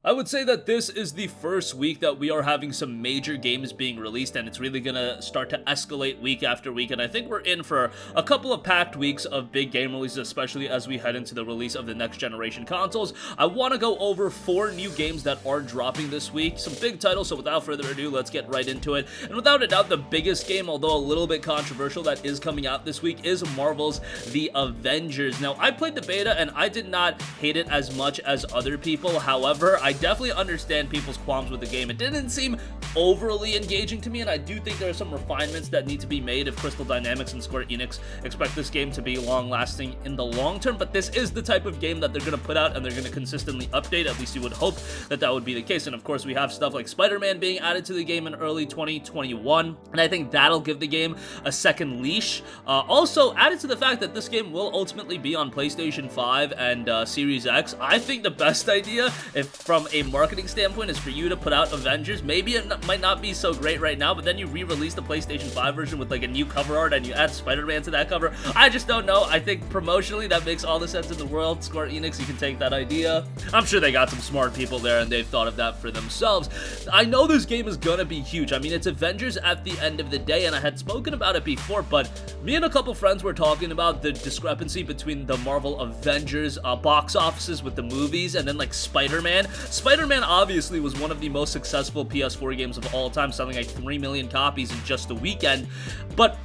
I would say that this is the first week that we are having some major games being released, and it's really gonna start to escalate week after week, and I think we're in for a couple of packed weeks of big game releases, especially as we head into the release of the next generation consoles. I want to go over 4 new games that are dropping this week, some big titles, so without further ado, let's get right into it. And without a doubt, the biggest game, although a little bit controversial, that is coming out this week is Marvel's The Avengers. Now, I played the beta, and I did not hate it as much as other people. However, I definitely understand people's qualms with the game. It didn't seem overly engaging to me, and I do think there are some refinements that need to be made if Crystal Dynamics and Square Enix expect this game to be long-lasting in the long term, but this is the type of game that they're going to put out and they're going to consistently update. At least you would hope that that would be the case. And of course, we have stuff like Spider-Man being added to the game in early 2021, and I think that'll give the game a second leash. Also, added to the fact that this game will ultimately be on PlayStation 5 and Series X, I think the best idea, if from a marketing standpoint, is for you to put out Avengers. Maybe it might not be so great right now, but then you re-release the PlayStation 5 version with like a new cover art and you add Spider-Man to that cover. I just don't know. I think promotionally that makes all the sense in the world. Square Enix, you can take that idea. I'm sure they got some smart people there and they've thought of that for themselves. I know this game is gonna be huge. I mean, it's Avengers at the end of the day, and I had spoken about it before, but me and a couple friends were talking about the discrepancy between the Marvel Avengers box offices with the movies and then like Spider-Man. Spider-Man obviously was one of the most successful PS4 games of all time, selling like 3 million copies in just a weekend, but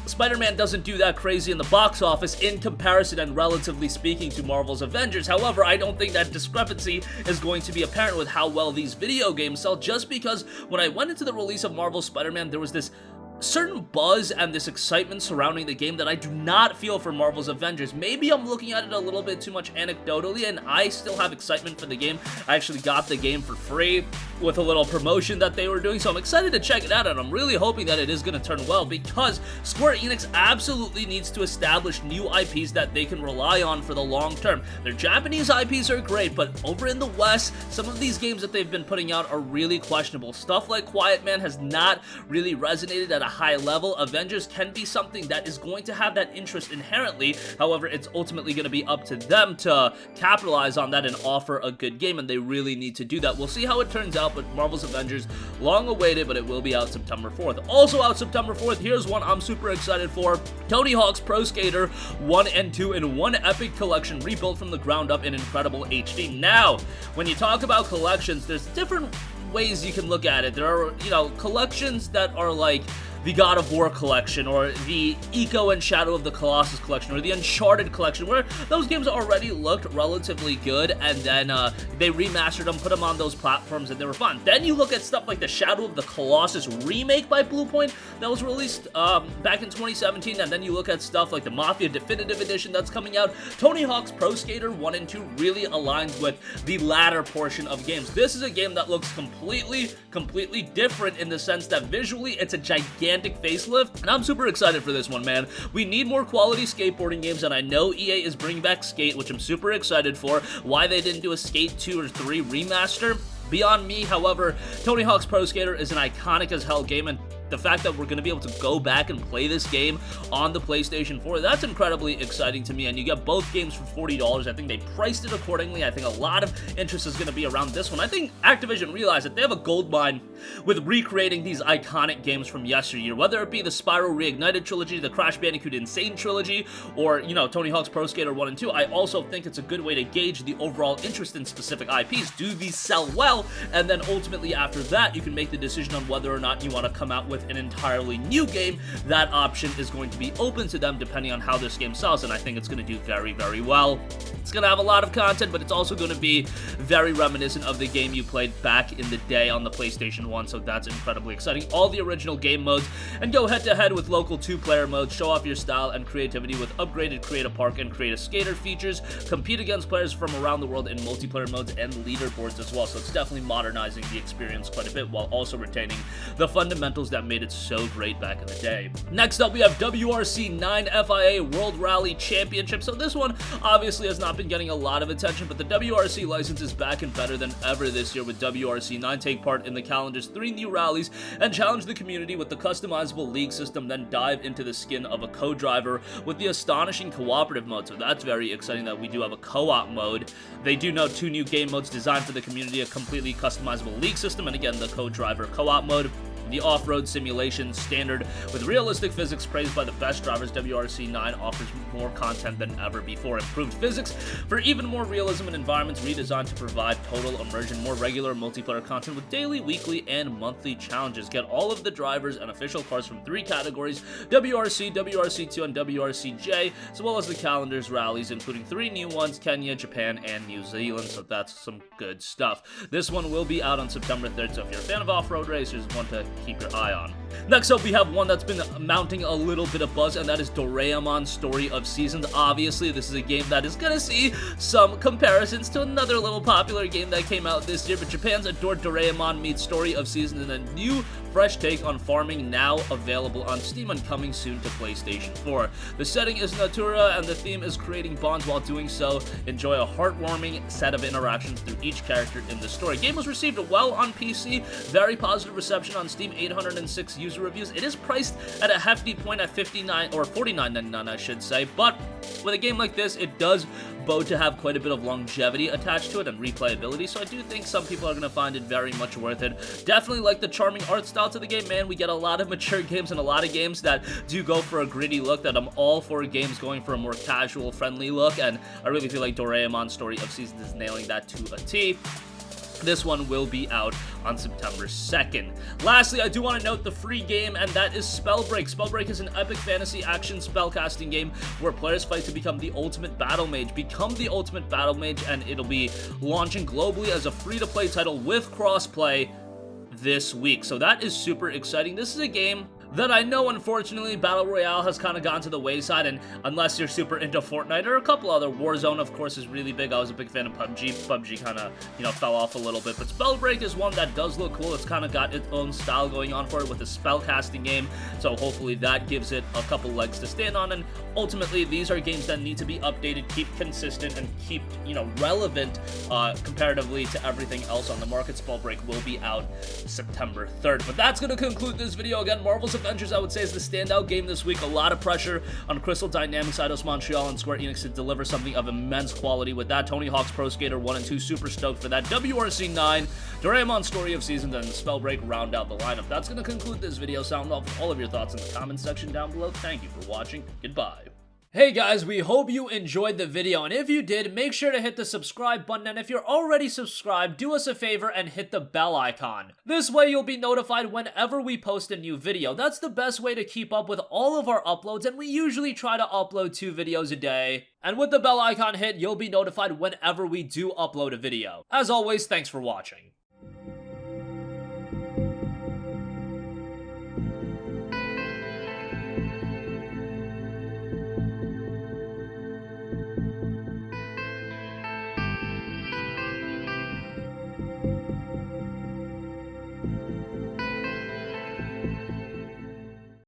Spider-Man doesn't do that crazy in the box office in comparison and relatively speaking to Marvel's Avengers. However, I don't think that discrepancy is going to be apparent with how well these video games sell, just because when I went into the release of Marvel's Spider-Man, there was this certain buzz and this excitement surrounding the game that I do not feel for Marvel's Avengers. Maybe I'm looking at it a little bit too much anecdotally, and I still have excitement for the game. I actually got the game for free with a little promotion that they were doing, so I'm excited to check it out, and I'm really hoping that it is going to turn well, because Square Enix absolutely needs to establish new IPs that they can rely on for the long term. Their Japanese IPs are great, but over in the West, some of these games that they've been putting out are really questionable. Stuff like Quiet Man has not really resonated at a high level. Avengers can be something that is going to have that interest inherently. However, it's ultimately going to be up to them to capitalize on that and offer a good game, and they really need to do that. We'll see how it turns out, but Marvel's Avengers, long awaited, but it will be out September 4th. Also out September 4th, here's one I'm super excited for: Tony Hawk's Pro Skater 1 and 2 in one epic collection, rebuilt from the ground up in incredible HD. Now, when you talk about collections, there's different ways you can look at it. There are, collections that are like the God of War collection, or the Eco and Shadow of the Colossus collection, or the Uncharted collection, where those games already looked relatively good, and then they remastered them, put them on those platforms, and they were fun. Then you look at stuff like the Shadow of the Colossus remake by Bluepoint that was released back in 2017, and then you look at stuff like the Mafia Definitive Edition that's coming out. Tony Hawk's Pro Skater 1 and 2 really aligns with the latter portion of games. This is a game that looks completely different in the sense that visually it's a gigantic facelift, and I'm super excited for this one, man. We need more quality skateboarding games, and I know EA is bringing back Skate, which I'm super excited for. Why they didn't do a Skate 2 or 3 remaster, beyond me. However, Tony Hawk's Pro Skater is an iconic as hell game, and the fact that we're going to be able to go back and play this game on the PlayStation 4, that's incredibly exciting to me, and you get both games for $40. I think they priced it accordingly. I think a lot of interest is going to be around this one. I think Activision realized that they have a gold mine with recreating these iconic games from yesteryear, whether it be the Spyro Reignited trilogy, the Crash Bandicoot Insane trilogy, or, Tony Hawk's Pro Skater 1 and 2. I also think it's a good way to gauge the overall interest in specific IPs. Do these sell well? And then ultimately after that, you can make the decision on whether or not you want to come out with an entirely new game. That option is going to be open to them depending on how this game sells, and I think it's going to do very, very well. It's going to have a lot of content, but it's also going to be very reminiscent of the game you played back in the day on the PlayStation 1, so that's incredibly exciting. All the original game modes, and go head-to-head with local 2-player modes, show off your style and creativity with upgraded Create a Park and Create a Skater features, compete against players from around the world in multiplayer modes and leaderboards as well, so it's definitely modernizing the experience quite a bit while also retaining the fundamentals that made it so great back in the day. Next up, we have WRC 9 FIA World Rally Championship. So this one obviously has not been getting a lot of attention, but the WRC license is back and better than ever this year with WRC 9. Take part in the calendar's 3 new rallies and challenge the community with the customizable league system, then dive into the skin of a co-driver with the astonishing cooperative mode. So that's very exciting that we do have a co-op mode. They do note 2 new game modes designed for the community, a completely customizable league system, and again, the co-driver co-op mode. The off-road simulation standard with realistic physics praised by the best drivers. WRC 9 offers more content than ever before. Improved physics for even more realism and environments redesigned to provide total immersion, more regular multiplayer content with daily, weekly, and monthly challenges. Get all of the drivers and official cars from 3 categories, WRC, WRC2, and WRCJ, as well as the calendar's rallies, including 3 new ones, Kenya, Japan, and New Zealand, so that's some good stuff. This one will be out on September 3rd, so if you're a fan of off-road racers, want to keep your eye on. Next up, we have one that's been mounting a little bit of buzz, and that is Doraemon Story of Seasons. Obviously, this is a game that is gonna see some comparisons to another little popular game that came out this year, but Japan's adored Doraemon meets Story of Seasons in a new, fresh take on farming, now available on Steam and coming soon to PlayStation 4. The setting is Natura, and the theme is creating bonds while doing so. Enjoy a heartwarming set of interactions through each character in the story. Game was received well on PC, very positive reception on Steam, 806 user reviews. It is priced at a hefty point at $59 or $49.99, I should say, but with a game like this, it does bode to have quite a bit of longevity attached to it and replayability, so I do think some people are going to find it very much worth it. Definitely like the charming art style to the game, man. We get a lot of mature games and a lot of games that do go for a gritty look, that I'm all for games going for a more casual, friendly look, and I really feel like Doraemon Story of Seasons is nailing that to a T. This one will be out on September 2nd. Lastly, I do want to note the free game, and that is Spellbreak. Spellbreak is an epic fantasy action spellcasting game where players fight to become the ultimate battle mage. Become the ultimate battle mage, and it'll be launching globally as a free-to-play title with crossplay this week. So that is super exciting. This is a game that I know, unfortunately, Battle Royale has kind of gone to the wayside, and unless you're super into Fortnite or a couple other, Warzone, of course, is really big. I was a big fan of PUBG. PUBG kind of, fell off a little bit, but Spellbreak is one that does look cool. It's kind of got its own style going on for it with a spellcasting game, so hopefully that gives it a couple legs to stand on, and ultimately, these are games that need to be updated, keep consistent, and keep, relevant comparatively to everything else on the market. Spellbreak will be out September 3rd, but that's going to conclude this video. Again, Marvel's Avengers, I would say, is the standout game this week. A lot of pressure on Crystal Dynamics, Eidos Montreal, and Square Enix to deliver something of immense quality. With that, Tony Hawk's Pro Skater 1 and 2, super stoked for that. WRC 9, Doraemon Story of Seasons, and Spellbreak round out the lineup. That's going to conclude this video. Sound off all of your thoughts in the comments section down below. Thank you for watching. Goodbye. Hey guys, we hope you enjoyed the video, and if you did, make sure to hit the subscribe button, and if you're already subscribed, do us a favor and hit the bell icon. This way you'll be notified whenever we post a new video. That's the best way to keep up with all of our uploads, and we usually try to upload 2 videos a day. And with the bell icon hit, you'll be notified whenever we do upload a video. As always, thanks for watching.